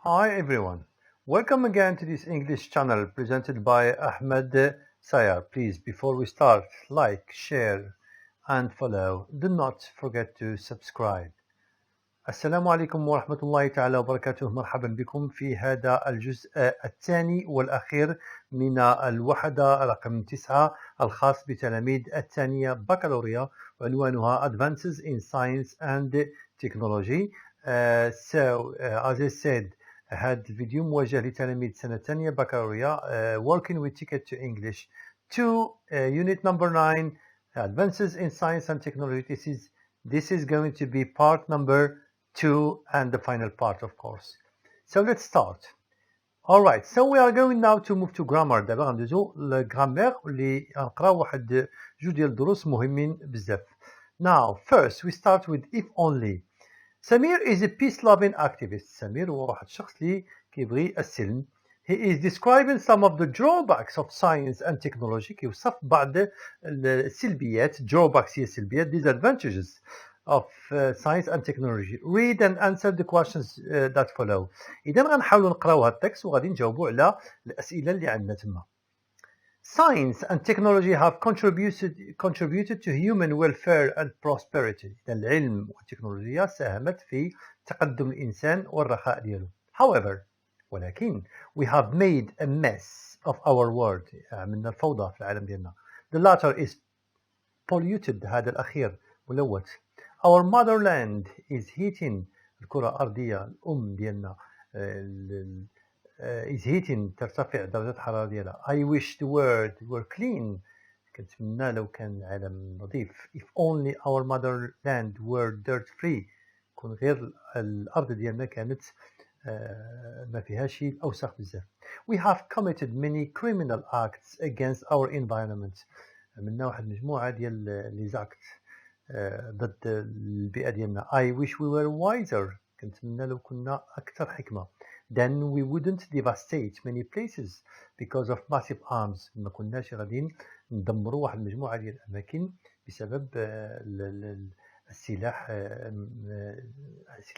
Hi everyone, welcome again to this English channel presented by Ahmed Sayar. Please, before we start, like, share and follow. Do not forget to subscribe. السلام عليكم ورحمة الله تعالى وبركاته. مرحبا بكم في هذا الجزء الثاني والأخير من الوحدة رقم 9 الخاص بتلاميذ التانية باكلوريا وعنوانها Advances in Science and Technology. As I said, هذا الفيديو موجه لتلاميذ سنة الثانية باكالوريا working with ticket to English to unit number 9 Advances in Science and Technology. This is going to be part number 2 and the final part, of course. So let's start. Alright, so we are going now to move to grammar. دابا غندوزو للغرامير اللي غنقراو واحد جوج ديال الدروس مهمين بزاف. Now, first we start with if only. Samir is a peace-loving activist. Samir هو واحد الشخص اللي كيبغي السلم. He is describing some of the drawbacks of science and technology. كيوصف بعض السلبيات. Drawbacks هي السلبيات. Disadvantages of science and technology. Read and answer the questions that follow. إذا غنحاولوا نقراو هاد التكست وغادي نجاوبوا على الأسئلة اللي عندنا تما. Science and technology have contributed to human welfare and prosperity. العلم والتكنولوجيا ساهمت في تقدم الإنسان والرخاء ديالو. However, ولكن we have made a mess of our world. عملنا الفوضى في العالم ديالنا. The latter is polluted. هذا الأخير ملوث. Our motherland is heating. الكرة الأرضية الأم ديالنا is heating ترتفع درجة الحرارة ديالها. I wish the world were clean. كنتمنى لو كان العالم نظيف. If only our motherland were dirt free. كون غير الأرض ديالنا كانت ما فيهاش الأوساخ بزاف. We have committed many criminal acts against our environment. عملنا واحد المجموعة ديال لي زاكت ضد البيئة ديالنا. I wish we were wiser. كنتمنى لو كنا أكثر حكمة. Then we wouldn't devastate many places because of massive arms. ما كناش غاديين ندمروا واحد المجموعة ديال الأماكن بسبب السلاح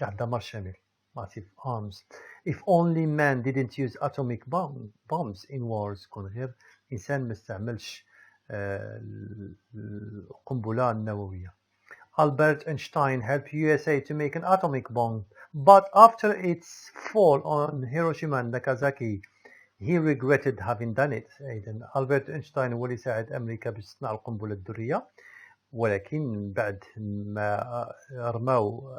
الدمار الشامل. Massive arms. If only man didn't use atomic bombs in wars. كون غير إنسان ما استعملش القنبلة النووية. Albert Einstein helped USA to make an atomic bomb, but after its fall on Hiroshima and Nagasaki, he regretted having done it. إذن ألبرت أينشتاين هو اللي ساعد أمريكا باش تصنع القنبلة الذرية، ولكن بعد ما رماو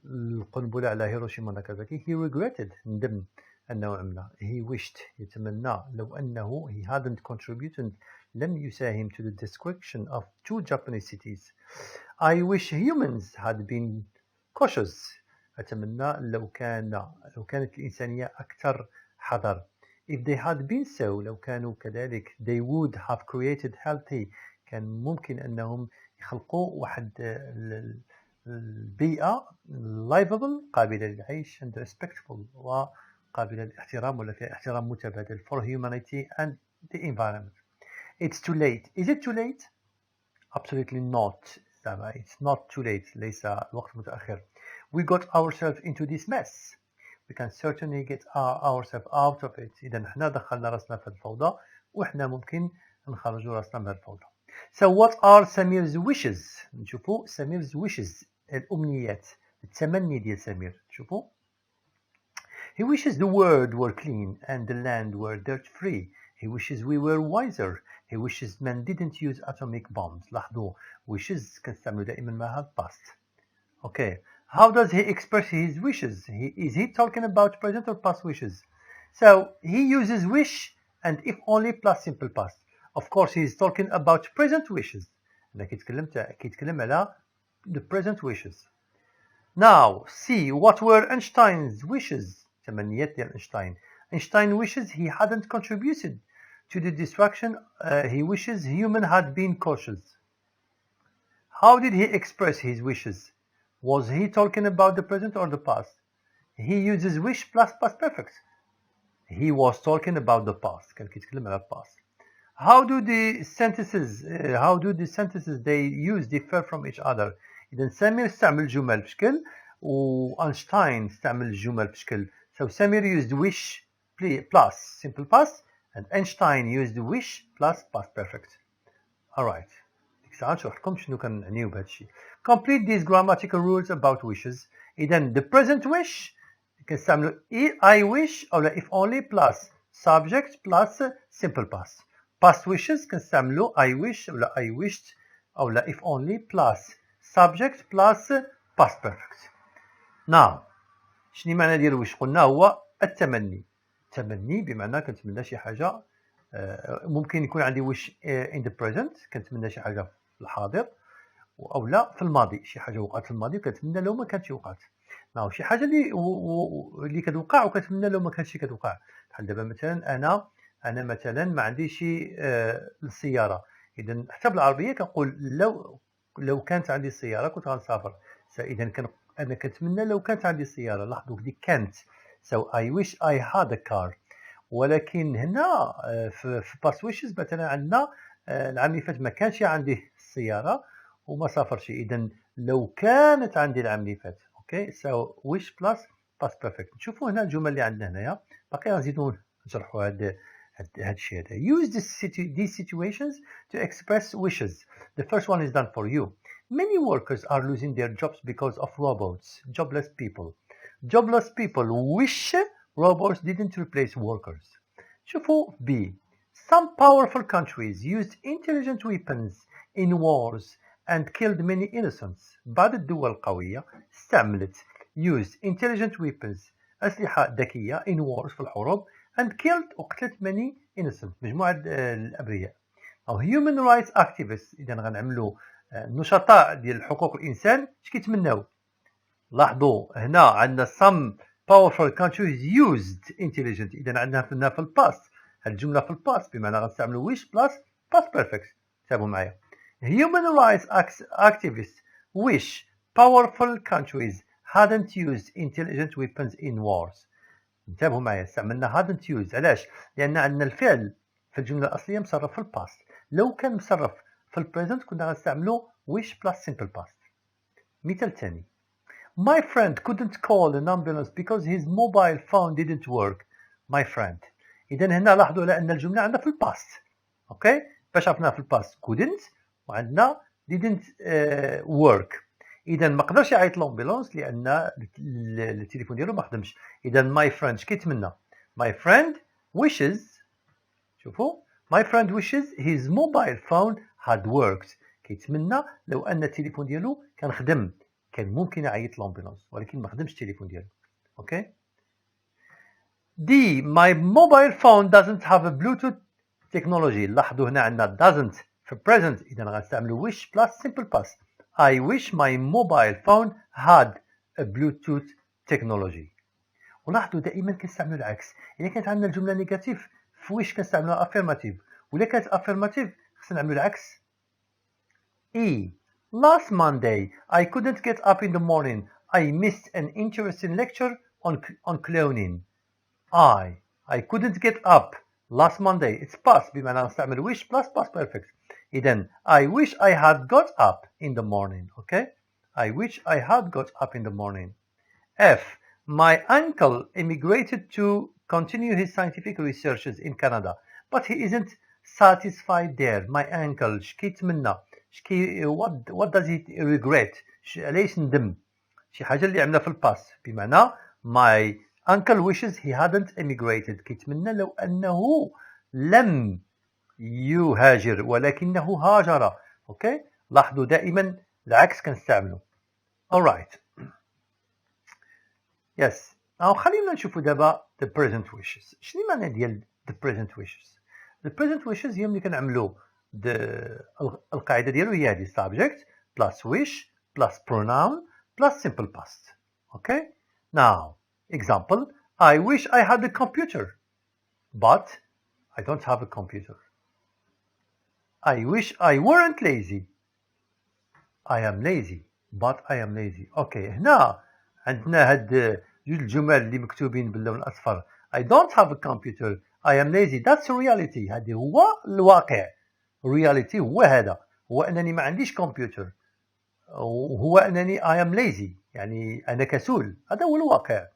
القنبلة على هيروشيما وناكازاكي he regretted ندم أنه عملها. He wished يتمنى لو أنه he hadn't contributed لم يساهم to the destruction of 2 Japanese cities. I wish humans had been cautious. أتمنى لو كانت الإنسانية أكثر حذر. If they had been so لو كانوا كذلك they would have created healthy. كان ممكن أنهم يخلقوا واحد البيئة livable قابلة للعيش and respectful وقابلة للاحترام ولا فيها احترام متبادل for humanity and the environment. It's too late. Is it too late? Absolutely not. It's not too late. ليس الوقت متأخر. We got ourselves into this mess. We can certainly get ourselves out of it. إذا احنا دخلنا راسنا في الفوضى وإحنا ممكن نخرجوا راسنا من الفوضى. So what are Samir's wishes? نشوفوا Samir's wishes الأمنيات التمني ديال سمير. شوفوا. He wishes the world were clean and the land were dirt free. He wishes we were wiser. He wishes men didn't use atomic bombs. لاحظوا wishes كنستعملوا دائما معها past. Okay. How does he express his wishes? Is he talking about present or past wishes? So he uses wish and if only plus simple past. Of course he is talking about present wishes. أنا كيتكلم على the present wishes. Now see what were Einstein's wishes. تمنيات ديال Einstein. Einstein wishes he hadn't contributed to the destruction. He wishes human had been cautious. How did he express his wishes? Was he talking about the present or the past? He uses wish plus past perfect. He was talking about the past. كان كيتكلم على past. How do the sentences they use differ from each other? إذا سامر استعمل جمل بشكل وأينشتاين استعمل الجمل بشكل so سمير used wish plus simple past and Einstein used wish plus past perfect. alright ديك الساعة نشرح لكم شنو كنعنيو بهذا الشيء. complete these grammatical rules about wishes. إذا the present wish كنستعملو I wish أو if only plus subject plus simple past. past wishes كنستعملو I wish أو I wished أو if only plus subject plus past perfect. now شنو معنى ديال wish؟ قلنا هو التمني. التمني بمعنى كنتمنى شي حاجة. ممكن يكون عندي wish in the present كنتمنى شي حاجة في الحاضر أو لا في الماضي شي حاجة وقعت في الماضي وكنتمنى لو ما كانتش وقعت. شي حاجة اللي كتوقع وكنتمنى لو ما كانتش كتوقع. بحال دابا مثلا أنا مثلا ما عنديش السيارة. إذا حتى بالعربية كنقول لو كانت عندي السيارة كنت غنسافر. إذا أنا كنتمنى لو كانت عندي السيارة. لاحظوا ديك كانت so I wish I had a car. ولكن هنا في past wishes مثلا عندنا العام اللي فات ما كانش عندي السيارة وما سافرش. إذا لو كانت عندي العام اللي فات. اوكي so wish plus past perfect. نشوفوا هنا الجمل اللي عندنا هنايا باقي غنزيدو نشرحوا هاد الشيء هذا. use these situations to express wishes. The first one is done for you. Many workers are losing their jobs because of robots. Jobless people wish robots didn't replace workers. شوفوا B. Some powerful countries used intelligent weapons in wars and killed many innocents. بعض الدول القوية استعملت used intelligent weapons أسلحة ذكية in wars في الحروب and killed وقتلت many innocents مجموعة الأبرياء. أو human rights activists. إذا غنعملوا نشطاء ديال حقوق الإنسان اش كيتمناو؟ لاحظوا هنا عندنا some powerful countries used intelligent. إذا عندنا في الباست. هاد الجملة في الباست بمعنى غنستعملوا wish plus past perfect. تابعوا معايا. Human rights activists wish powerful countries hadn't used intelligent weapons in wars. انتبهوا معايا استعملنا hadn't used. علاش؟ لأن عندنا الفعل في الجملة الأصلية مصرف في الباست. لو كان مصرف في البريزنت كنا غنستعملوا wish plus simple past. مثال ثاني. My friend couldn't call an ambulance because his mobile phone didn't work. My friend. إذا هنا لاحظوا لأن الجملة عندنا في الباست. أوكي؟ باش عرفناها في الباست couldn't وعندنا didn't work. إذا ما قدرش يعيط لامبيلونس لأن التليفون ديالو ما خدمش. إذا my friend اش كيتمنى؟ My friend wishes. شوفوا my friend wishes his mobile phone had worked. كيتمنى لو أن التليفون ديالو كان خدم. كان ممكن يعيط لامبيلونس ولكن ما خدمش التليفون ديالو. اوكي D. My mobile phone doesn't have a Bluetooth technology. لاحظوا هنا عندنا doesn't في present. إذا غنستعملوا wish plus simple past. I wish my mobile phone had a Bluetooth technology. ولاحظوا دائما كنستعملوا العكس. إذا كانت عندنا الجملة نيجاتيف في wish كنستعملوها affirmative. وإذا كانت affirmative خصنا نعملوا العكس. E. Last Monday, I couldn't get up in the morning. I missed an interesting lecture on cloning. I couldn't get up last Monday. It's past بمعنى نستعمل wish plus past perfect. إذن I wish I had got up in the morning. Okay? I wish I had got up in the morning. F. My uncle immigrated to continue his scientific researches in Canada, but he isn't satisfied there. My uncle شكيتمنى what does he regret؟ ليش ندم؟ شي حاجة اللي عملها في الباست بمعنى my uncle wishes he hadn't immigrated. كيتمنى لو أنه لم يهاجر ولكنه هاجر. اوكي لاحظوا دائما العكس كنستعملوا. alright yes خلينا نشوفوا دابا the present wishes. شنو معنى ديال the present wishes؟ the present wishes هي ملي كنعملوا القاعدة ديالو هي هذه subject plus wish plus pronoun plus simple past. Okay? Now, example, I wish I had a computer, but I don't have a computer. I wish I weren't lazy. I am lazy, but I am lazy. Okay, هنا عندنا هاد جوج الجمل اللي مكتوبين باللون الأصفر. I don't have a computer. I am lazy. That's reality. هذا هو الواقع. reality هو هذا. هو أنني ما عنديش كمبيوتر. وهو أنني I am lazy، يعني أنا كسول. هذا هو الواقع.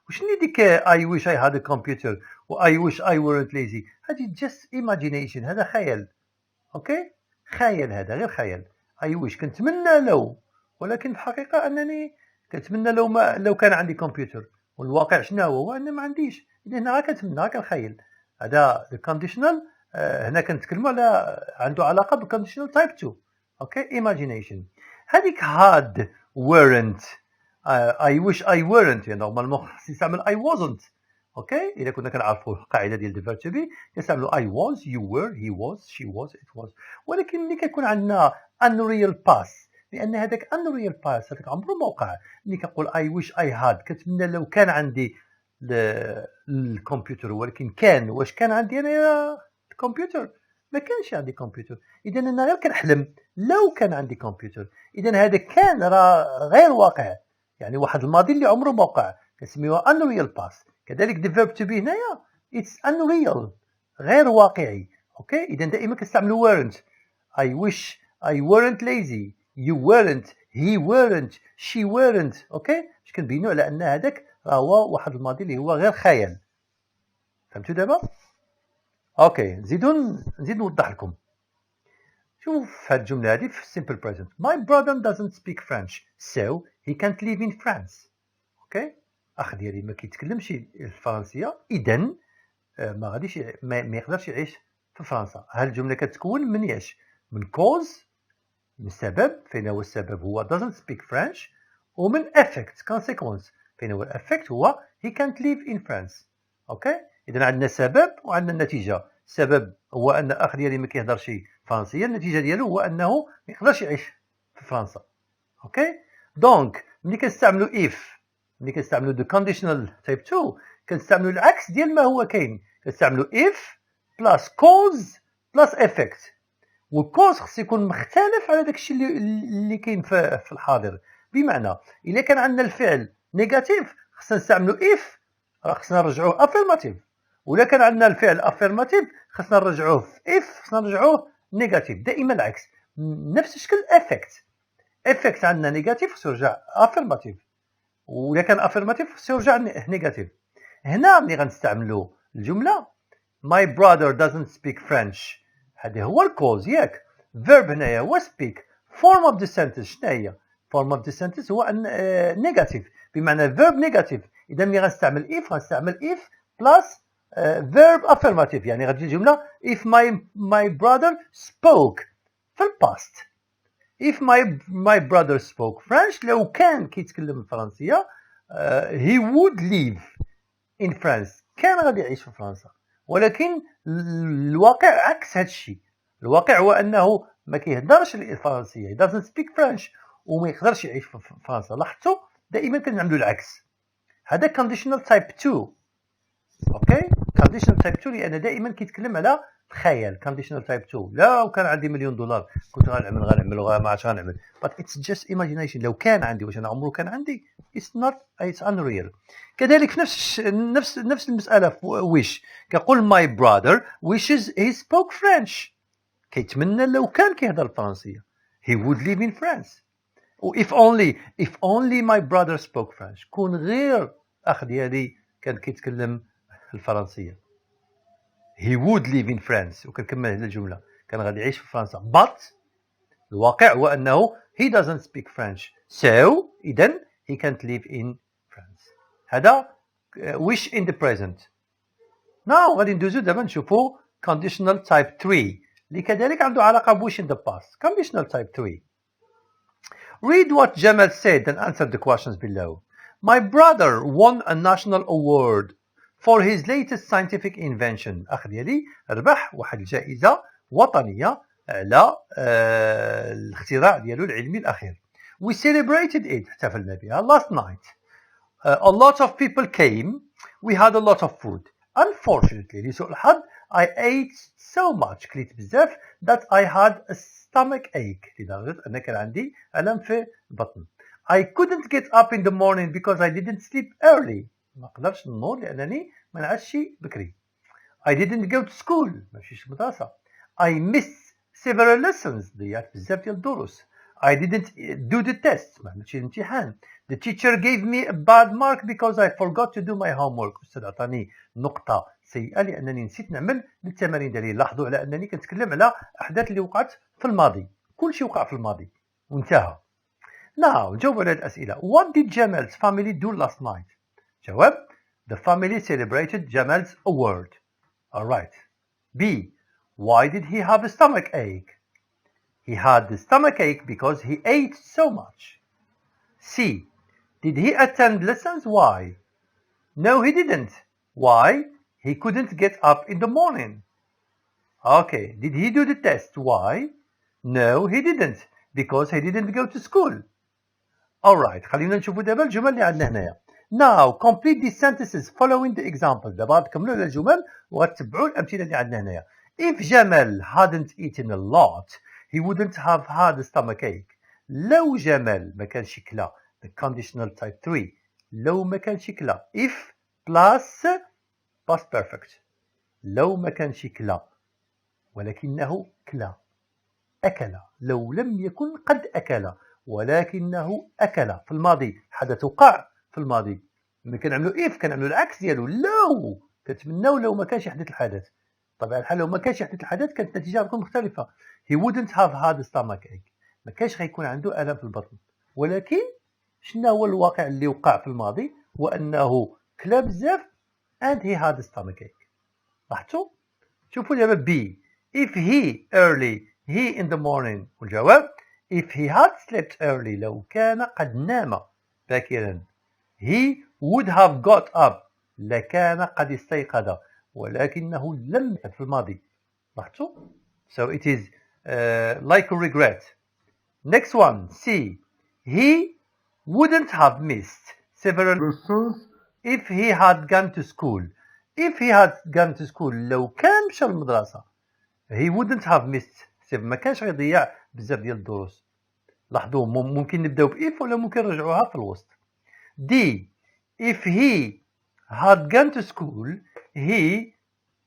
وشنو ديك I wish I had a computer و I wish I weren't lazy؟ هذه just imagination، هذا خيال. أوكي، خيال، هذا غير خيال. I wish كنتمنى لو، ولكن الحقيقة أنني كنتمنى لو كان عندي كمبيوتر، والواقع شنو هو أن ما عنديش. إذا هنا كنتمنى كنخيل. هذا الكونديشنال. هنا كنتكلموا على عنده علاقة بالكونديشنال تايب 2. أوكي، imagination. هذيك had weren't. I wish I weren't، يعني نورمالمون خص يستعمل I wasn't. اوكي، اذا كنا كنعرفوا القاعده ديال the verb to be كنستعملوا I was، you were، he was، she was، it was. ولكن ملي كيكون عندنا unreal past، لان هذاك unreal past هذاك عمره ما وقع. ملي كنقول I wish I had كنتمنى لو كان عندي الكمبيوتر، ولكن كان، واش كان عندي انا الكمبيوتر؟ ما كانش عندي كمبيوتر. اذا انا غير كنحلم لو كان عندي كمبيوتر. اذا هذا كان راه غير واقع، يعني واحد الماضي اللي عمره ما وقع كنسميوها unreal past. كذلك the verb to be هنايا it's unreal، غير واقعي. اوكي، اذا دائما كنستعملوا weren't. I wish I weren't lazy، you weren't، he weren't، she weren't. اوكي، باش كنبينوا على ان هذاك راه هو واحد الماضي اللي هو غير خيال. فهمتوا دابا؟ اوكي، نزيد نوضح لكم. شوف هاد الجمله هذه في simple present. My brother doesn't speak French so he can't live in France. اوكي، اخ ديالي ما كيتكلمش الفرنسيه، اذا ما غاديش ما يقدرش يعيش في فرنسا. هاد الجمله كتكون من ايش؟ من cause، من سبب، فين هو السبب؟ هو doesn't speak French. ومن effect consequence، فين هو الeffect؟ هو he can't live in France. اوكي، اذا عندنا سبب وعندنا النتيجه. السبب هو ان الاخ ديالي ما كيهضرش فرنسيه، النتيجه ديالو هو انه ما يقدرش يعيش في فرنسا. اوكي، دونك ملي كنستعملوا if، ملي كنستعملوا the conditional type 2 كنستعملوا العكس ديال ما هو كاين. كنستعملوا if plus cause plus effect. والكوز خص يكون مختلف على داك الشيء اللي كاين في الحاضر. بمعنى الا كان عندنا الفعل نيجاتيف خصنا نستعملوا if، راه خصنا نرجعوه affirmative. ولا كان عندنا الفعل affirmative خصنا نرجعوه في if، خصنا نرجعوه نيجاتيف. دائما العكس. نفس الشكل effect عندنا نيجاتيف خصو يرجع affirmative، ولا كان affirmative خصو يرجع نيجاتيف. هنا ملي غنستعملوا الجمله my brother doesn't speak French، هذا هو الكوز ياك. verb هنايا هو speak. form of the sentence شنو هي؟ form of the sentence هو negative، بمعنى verb negative. اذا ملي غنستعمل if غنستعمل if plus verb affirmative، يعني غتجي الجمله if my brother spoke في الباست. if my brother spoke French، لو كان كيتكلم الفرنسيه he would live in France، كان غادي يعيش في فرنسا. ولكن الواقع عكس هذا الشيء. الواقع هو انه ما كيهضرش الفرنسيه، he doesn't speak French، وما يقدرش يعيش في فرنسا. لاحظتوا دائما كنعملوا العكس. هذا conditional type 2. اوكي، conditional type 2 لان دائما كيتكلم على الخيال. conditional type 2 لو كان عندي مليون دولار كنت غنعمل وما عادش غنعمل. but it's just imagination. لو كان عندي، واش انا عمره كان عندي؟ it's unreal. كذلك نفس المساله في wish. كنقول my brother wishes he spoke French، كيتمنى لو كان كيهضر الفرنسيه he would live in France. و if only my brother spoke French، كون غير اخ ديالي كان كيتكلم الفرنسيه he would live in France. وكنكمل هذه الجمله كان غادي يعيش في فرنسا. but الواقع هو انه he doesn't speak French so اذا he can't live in France. هذا wish in the present. now غادي ندوزو دابا نشوفو conditional type 3 اللي كذلك عنده علاقه ب wish in the past. conditional type 3. read what Jamal said and answer the questions below. My brother won a national award for his latest scientific invention. أخ ديالي ربح واحد الجائزة وطنية على الاختراع ديالو العلمي الأخير. We celebrated it، احتفلنا بها last night. A lot of people came. We had a lot of food. Unfortunately لسوء الحظ I ate so much، كليت بزاف that I had a stomach ache، لدرجة أن كان عندي ألم في البطن. I couldn't get up in the morning because I didn't sleep early، ما قدرش ننوض لأنني ما نعسش بكري. I didn't go to school، ما مشيتش المدرسة. I missed several lessons، ضيعت بزاف ديال الدروس. I didn't do the test. ما عملتش الامتحان. The teacher gave me a bad mark because I forgot to do my homework. الأستاذ عطاني نقطة سيئة لأنني نسيت نعمل التمارين ديالي. لاحظوا على أنني كنتكلم على أحداث اللي وقعت في الماضي. كل شيء وقع في الماضي وانتهى. Now جاوبوا على هذه الأسئلة. What did Jamal's family do last night? جواب. The family celebrated Jamal's award. Alright. B. Why did he have a stomach ache? He had the stomach ache because he ate so much. C. Did he attend lessons? Why? No, he didn't. Why? He couldn't get up in the morning. Okay. Did he do the test? Why? No, he didn't. Because he didn't go to school. Alright. خلينا نشوفوا دابا الجمل اللي عندنا هنايا. Now complete these sentences following the example. دابا تكملوا على الجمل وتتبعوا الأمثلة اللي عندنا هنايا. If Jamal hadn't eaten a lot, he wouldn't have had a stomach ache. لو جمال ما كانش كلا. The conditional type 3. لو ما كانش كلا. If plus past perfect. لو ما كانش كلا ولكنه كلا. أكل. لو لم يكن قد أكل ولكنه أكل في الماضي. حدث وقع في الماضي. ملي كنعملوا if كنعملوا العكس ديالو. لو كنتمناو لو ما كانش يحدث الحدث. طبعا الحال لو ما كانش يحدث الحدث كانت النتيجة غتكون مختلفة. He wouldn't have had a stomach ache. ما كانش غيكون عنده ألم في البطن. ولكن شنو هو الواقع اللي وقع في الماضي؟ وأنه كلا بزاف and he had a stomach ache. لاحظتوا؟ شوفوا دابا B. If he early he in the morning. والجواب if he had slept early. لو كان قد نام باكرا. He would have got up. لكان قد استيقظ. ولكنه لم يفعل في الماضي. لاحظتوا؟ So it is like a regret. Next one. C. He wouldn't have missed several lessons if he had gone to school. If he had gone to school. لو كان مشى للمدرسة. He wouldn't have missed. ما كانش غيضيع بزاف ديال الدروس. لاحظوا ممكن نبداو بإف ولا ممكن نرجعوها في الوسط. D. If he had gone to school, he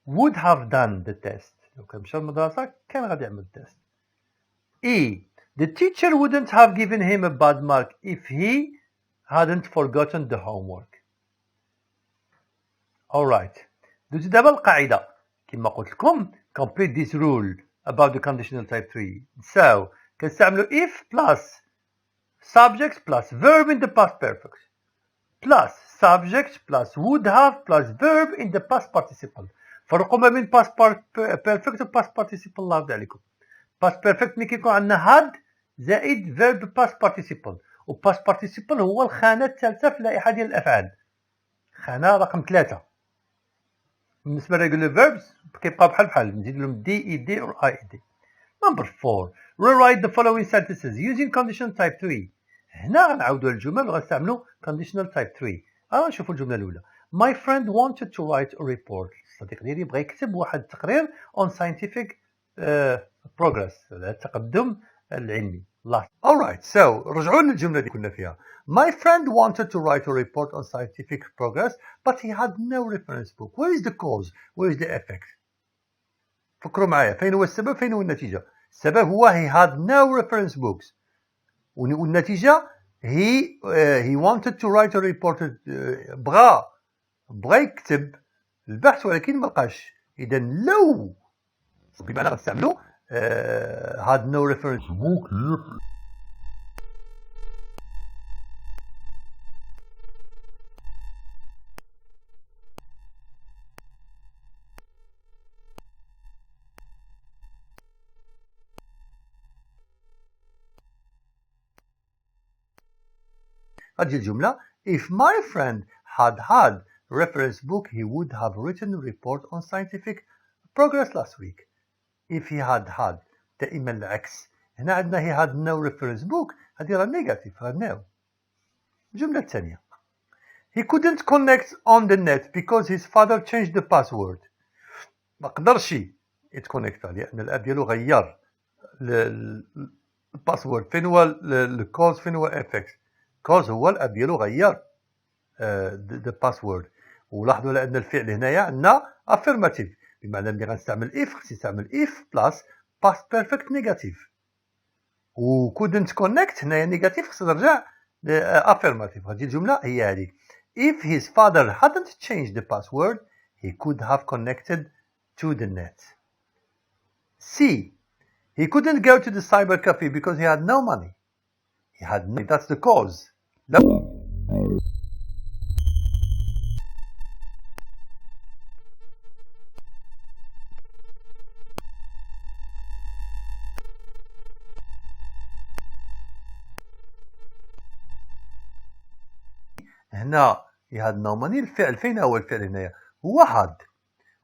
would have done the test. لو كان مشى للمدرسة كان غادي يعمل التست. E. The teacher wouldn't have given him a bad mark if he hadn't forgotten the homework. Alright. دوزو دابا القاعدة. كما قلت لكم complete this rule about the conditional type 3. So كنستعملوا if plus subject plus verb in the past perfect plus subject plus would have plus verb in the past participle. فرقوا ما بين past perfect و past participle. الله يرضي عليكم. past perfect ملي كيكون عندنا had زائد verb past participle. و past participle هو الخانة الثالثة في اللائحة ديال الأفعال. خانة رقم 3. بالنسبة للregular verbs كيبقاو بحال نزيد لهم دي ed or ed. Number 4. Rewrite the following sentences using conditional type 3. هنا غنعاودوا الجمل وغنستعملوا conditional type 3. نشوفوا الجملة الأولى. My friend wanted to write a report. الصديق ديالي بغى يكتب واحد التقرير on scientific progress. التقدم العلمي. Alright, so رجعوا للجملة اللي كنا فيها. My friend wanted to write a report on scientific progress, but he had no reference book. Where is the cause? Where is the effect? فكروا معايا فين هو السبب فين هو النتيجة. السبب هو he had no reference books. والنتيجة he wanted to write a report. بغى يكتب البحث ولكن ما لقاش. إذا لو بمعنى غنستعملوا had no reference book. هذه الجملة if my friend had reference book he would have written a report on scientific progress last week. if he had دائما العكس. هنا عندنا he had no reference book. هذه راه نيجاتيف راه no. الجملة الثانية he couldn't connect on the net because his father changed the password. ما قدرش يتكونيكتا لأن الأب ديالو غير الباسورد. فين هو الكوز فين هو الافكت؟ كوز هو الأب ديالو غير the password. ولاحظوا على أن الفعل هنايا عندنا affirmative بمعنى ملي غنستعمل if خصني نستعمل if plus past perfect negative. و couldn't connect هنايا نيجاتيف خصنا نرجع affirmative. هذه الجملة هي هذه. If his father hadn't changed the password he could have connected to the net. C. He couldn't go to the cyber cafe because he had no money. He had no. That's the cause. هنا he had no money. الفعل فين هو الفعل هنايا؟ هو had.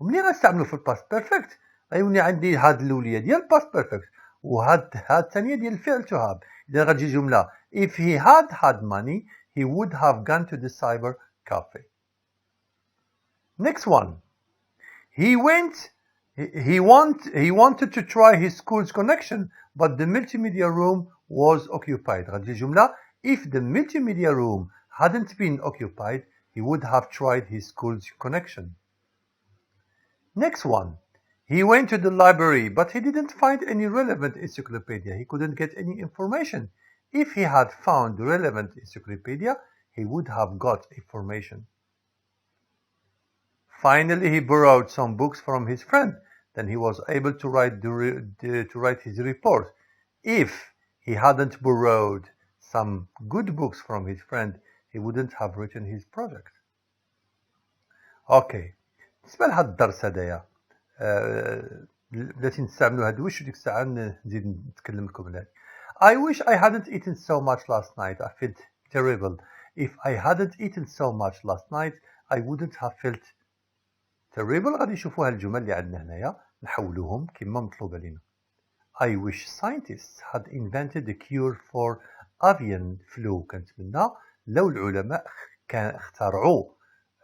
ومنين غنستعملو في الباست بيرفكت؟ غيولي عندي هاد الأولية ديال الباست بيرفكت وهاد الثانية ديال الفعل to have. إذا غتجي جملة if he had money he would have gone to the cyber cafe. Next one. He wanted to try his school's connection but the multimedia room was occupied. غتجي جملة if the multimedia room hadn't been occupied he would have tried his school's connection. Next one. He went to the library but he didn't find any relevant encyclopedia. He couldn't get any information. If he had found relevant encyclopedia he would have got information. Finally, he borrowed some books from his friend. Then he was able to write his report. If he hadn't borrowed some good books from his friend, he wouldn't have written his project. Okay. بالنسبة لهاد الدرس هدايا بلاتي نستعملو هاد وش ديك الساعة نزيد نتكلم لكم عليه. I wish I hadn't eaten so much last night. I felt terrible. If I hadn't eaten so much last night, I wouldn't have felt terrible. غادي نشوفوا هاد الجمل اللي عندنا هنايا نحولوهم كما مطلوبة لينا. I wish scientists had invented a cure for avian flu. كنتمنى لو العلماء كان اخترعوا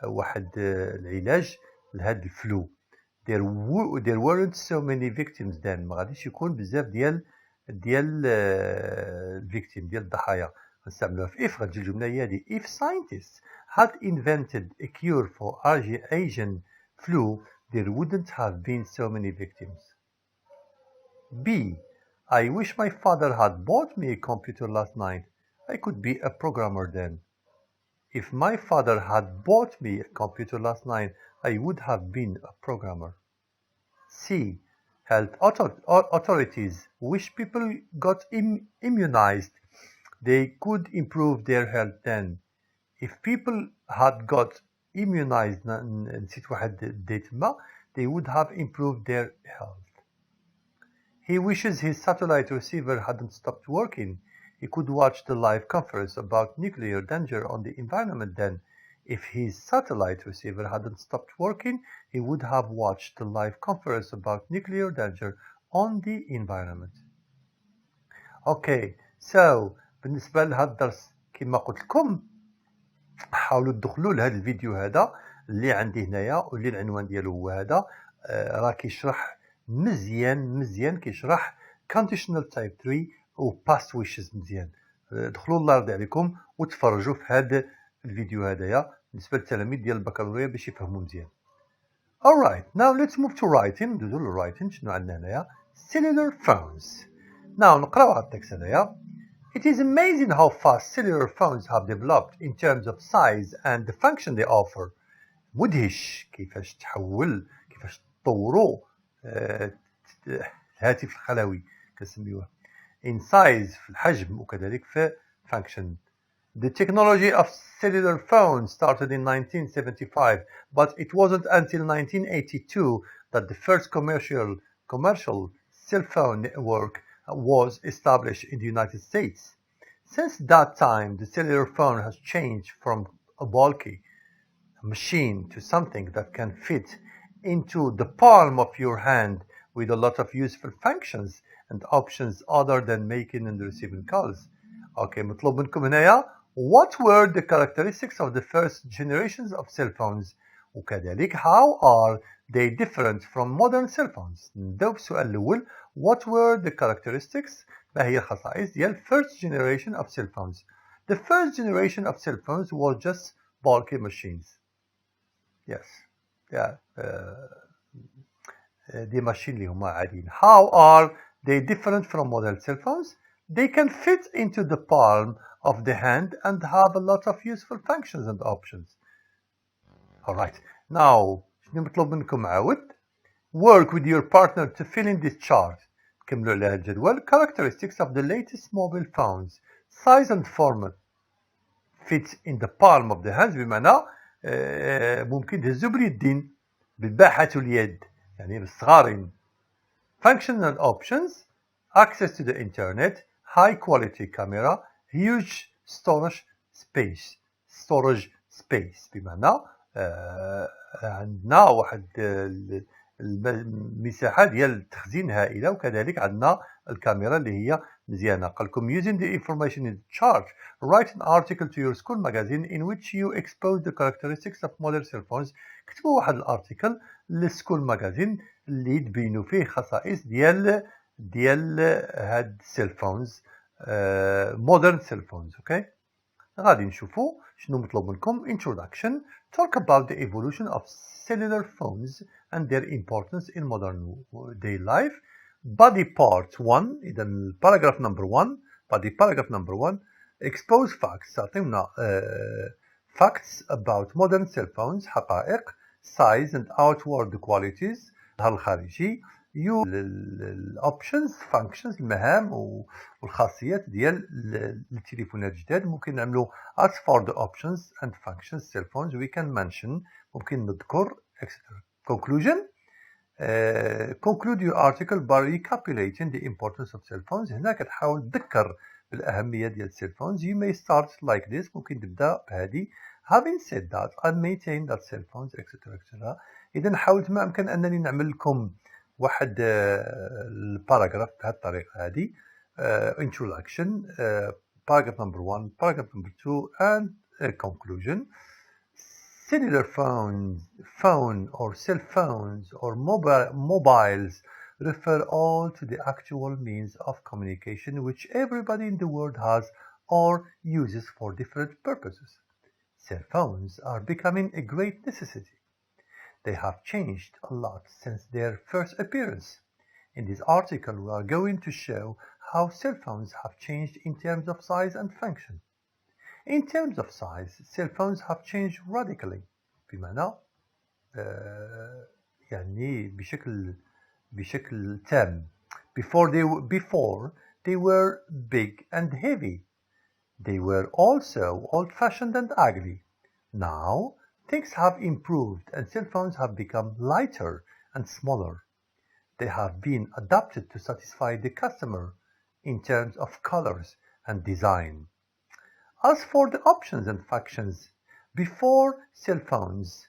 واحد العلاج لهاد الفلو. There weren't so many victims then. ما غاديش يكون بزاف ديال الفيكتيم ديال الضحايا. غنستعملوها في if. غتجي الجملة هي هادي if scientists had invented a cure for Asian flu there wouldn't have been so many victims. B. I wish my father had bought me a computer last night. I could be a programmer then. If my father had bought me a computer last night, I would have been a programmer. C. Health authorities wish people got immunized. They could improve their health then. If people had got immunized, نسيت واحد الديت ما, they would have improved their health. He wishes his satellite receiver hadn't stopped working. He could watch the live conference about nuclear danger on the environment then. If his satellite receiver hadn't stopped working, he would have watched the live conference about nuclear danger on the environment. Okay, so بالنسبة لهذا الدرس كما قلت لكم حاولوا تدخلوا لهذا الفيديو هذا اللي عندي هنايا واللي العنوان ديالو هو هذا. راه كيشرح مزيان كيشرح conditional type 3 و past wishes مزيان. دخلوا الله يرضي عليكم وتفرجوا في هذا الفيديو هذايا بالنسبه للتلاميذ ديال البكالوريا باش يفهموا مزيان. Alright, now let's move to writing. ندوزو للwriting. شنو عندنا هنايا؟ cellular phones. Now نقراو هاد التكست هذايا. It is amazing how fast cellular phones have developed in terms of size and the function they offer. مدهش كيفاش تطوروا الهاتف الخلوي كنسميوه in size في الحجم وكذلك في function. The technology of cellular phones started in 1975, but it wasn't until 1982 that the first commercial cell phone network was established in the United States. Since that time, the cellular phone has changed from a bulky machine to something that can fit into the palm of your hand with a lot of useful functions and options other than making and receiving calls. Okay, مطلوب منكم هنايا what were the characteristics of the first generations of cell phones وكذلك how are they different from modern cell phones. نبداو بالسؤال الأول what were the characteristics ما هي الخصائص ديال first generation of cell phones. The first generation of cell phones was just bulky machines. Yes, yeah, دي ماشين اللي هما عاديين. How are they different from modern cell phones? They can fit into the palm of the hand and have a lot of useful functions and options. Alright, now شنو مطلوب منكم عاود؟ Work with your partner to fill in this chart. كملوا على هذا الجدول. Characteristics of the latest mobile phones. Size and format fits in the palm of the hands. بمعنى ممكن تهزوا باليدين بالباحة اليد يعني بالصغارين. Functions and options. Access to the internet. High quality camera. Huge storage space. بمعنى عندنا واحد المساحة ديال التخزين هائلة وكذلك عندنا الكاميرا اللي هي مزيانة. قال لكم using the information in the chart write an article to your school magazine in which you expose the characteristics of modern cell phones. كتبوا واحد الارتيكل للسكول ماغازين اللي تبينوا فيه خصائص ديال هاد السيل فونز modern cell phones. اوكي غادي نشوفوا شنو مطلوب منكم. Introduction. Talk about the evolution of cellular phones and their importance in modern day life. Body part 1. إذا paragraph number 1. paragraph number 1. Expose facts. تعطينا facts about modern cell phones. حقائق. Size and outward qualities. الخارجي. الاوبشنز فانكشنز المهام والخاصيات ديال التليفونات الجداد. ممكن نعملوا as for the options and functions cell phones we can mention. ممكن نذكر etc. Conclusion. Conclude your article by recapitulating the importance of cell phones. هنا كتحاول تذكر بالأهمية ديال cell phones. You may start like this. ممكن تبدأ بهذه. Having said that I maintain that cell phones etc. إذا حاولت ما أمكن أنني نعمل لكم واحد الباراجراف بهذه الطريقة هذه. Introduction, paragraph number 1, paragraph number 2 and conclusion. Cellular phone or cell phones or mobiles refer all to the actual means of communication which everybody in the world has or uses for different purposes. Cell phones are becoming a great necessity. They have changed a lot since their first appearance. In this article, we are going to show how cell phones have changed in terms of size and function. In terms of size, cell phones have changed radically. بمعنى يعني بشكل تام. Before they were big and heavy. They were also old-fashioned and ugly. Now, things have improved and cell phones have become lighter and smaller. They have been adapted to satisfy the customer in terms of colors and design. As for the options and functions, before cell phones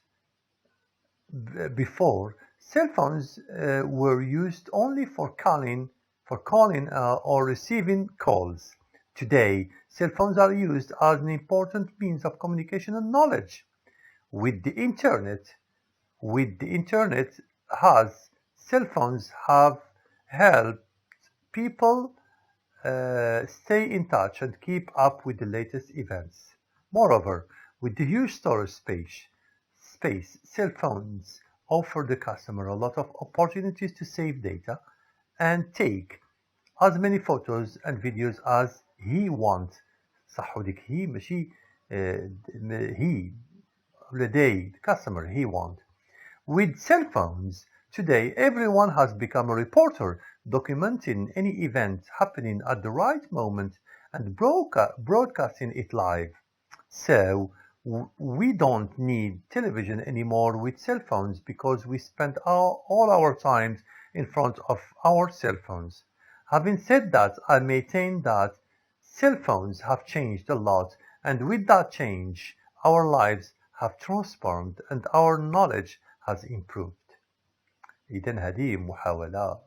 were used only for calling or receiving calls. Today, cell phones are used as an important means of communication and knowledge. With the internet, cell phones have helped people stay in touch and keep up with the latest events. Moreover, with the huge storage space, cell phones offer the customer a lot of opportunities to save data and take as many photos and videos as he wants. صحوا ديك هي ماشي he the customer he wants. With cell phones, today everyone has become a reporter, documenting any event happening at the right moment and broadcasting it live. So, we don't need television anymore with cell phones because we spend all our time in front of our cell phones. Having said that, I maintain that cell phones have changed a lot, and with that change, our lives have transformed and our knowledge has improved. إذن هذه محاولة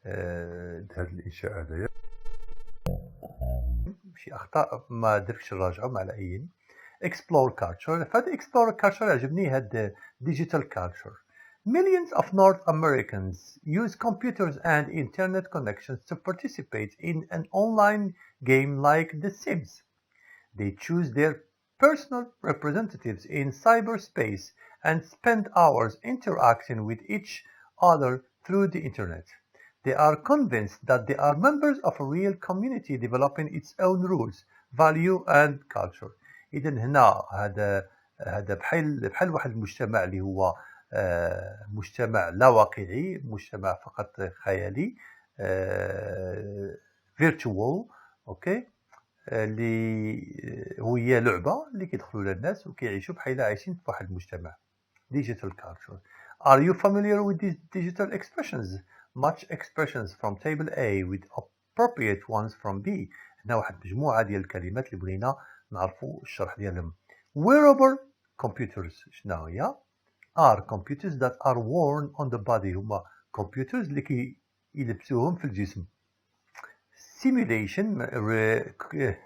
هذا الإنشاء هذايا شي أخطاء ما درتش نراجعهم على أي. Explore culture. فهذا explore culture عجبني هاد digital culture. Millions of North Americans use computers and internet connections to participate in an online game like The Sims. They choose their personal representatives in cyberspace and spend hours interacting with each other through the internet. They are convinced that they are members of a real community developing its own rules, value and culture. إذا هنا هذا بحال واحد المجتمع اللي هو مجتمع لا واقعي، مجتمع فقط خيالي، virtual، اوكي، اللي هي لعبة اللي كيدخلوا لها الناس وكيعيشوا بحال عايشين في واحد المجتمع. Digital culture. Are you familiar with these digital expressions? Much expressions from table A with appropriate ones from B. هنا واحد مجموعة ديال الكلمات اللي بغينا نعرفوا الشرح ديالهم. Wearable computers شنو هي؟ are computers that are worn on the body. هما computers اللي يلبسوهم في الجسم. Simulation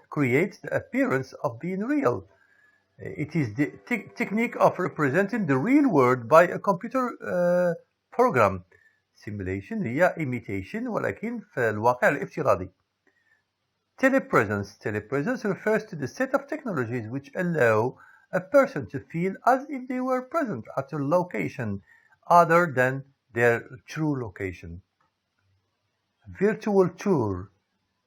creates the appearance of being real. It is the technique of representing the real world by a computer program. Simulation هي imitation ولكن في الواقع الافتراضي. Telepresence refers to the set of technologies which allow a person to feel as if they were present at a location other than their true location. Virtual tour,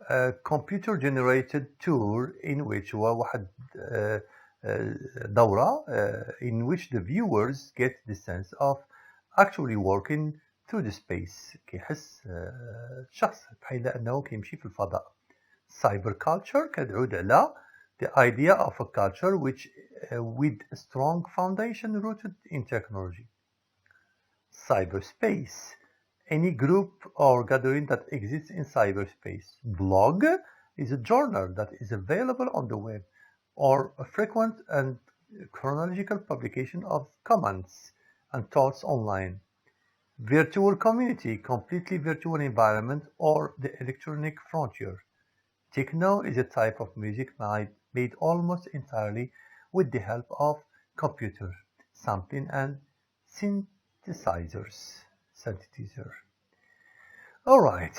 a computer-generated tour in which هو واحد دورة in which the viewers get the sense of actually working through the space. كيحس الشخص بحال أنه كيمشي في الفضاء. Cyber culture كتعود على the idea of a culture which with a strong foundation rooted in technology. Cyberspace, any group or gathering that exists in cyberspace. Blog is a journal that is available on the web or a frequent and chronological publication of comments and thoughts online. Virtual community, completely virtual environment or the electronic frontier. Techno is a type of music made almost entirely with the help of computers, sampling and synthesizer. Alright,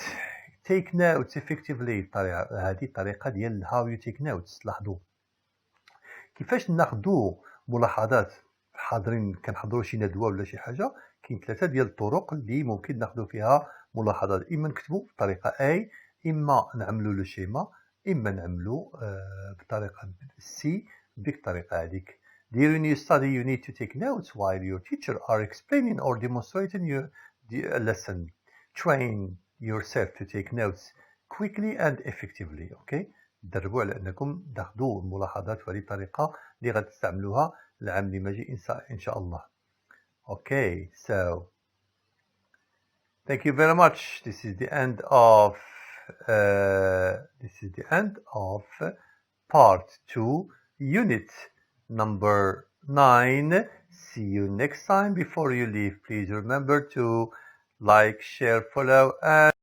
take notes effectively. هذه الطريقة ديال how you take notes. لاحظوا كيفاش ناخذوا ملاحظات كنحضروا شي ندوة ولا شي حاجة. كاين 3 ديال الطرق اللي ممكن ناخذوا فيها ملاحظات. إما نكتبوا بطريقة A، إما نعملوا لو شيما، إما نعملوا بطريقة C بديك الطريقة هذيك. During your study you need to take notes while your teacher are explaining or demonstrating a lesson. Train yourself to take notes quickly and effectively. Okay? دربوا على أنكم تاخذوا الملاحظات بهذه الطريقة اللي غتستعملوها العام اللي ماجي إن شاء الله. Okay, so thank you very much. This is the end of part 2, unit number 9. See you next time. Before you leave, please remember to like, share, follow, and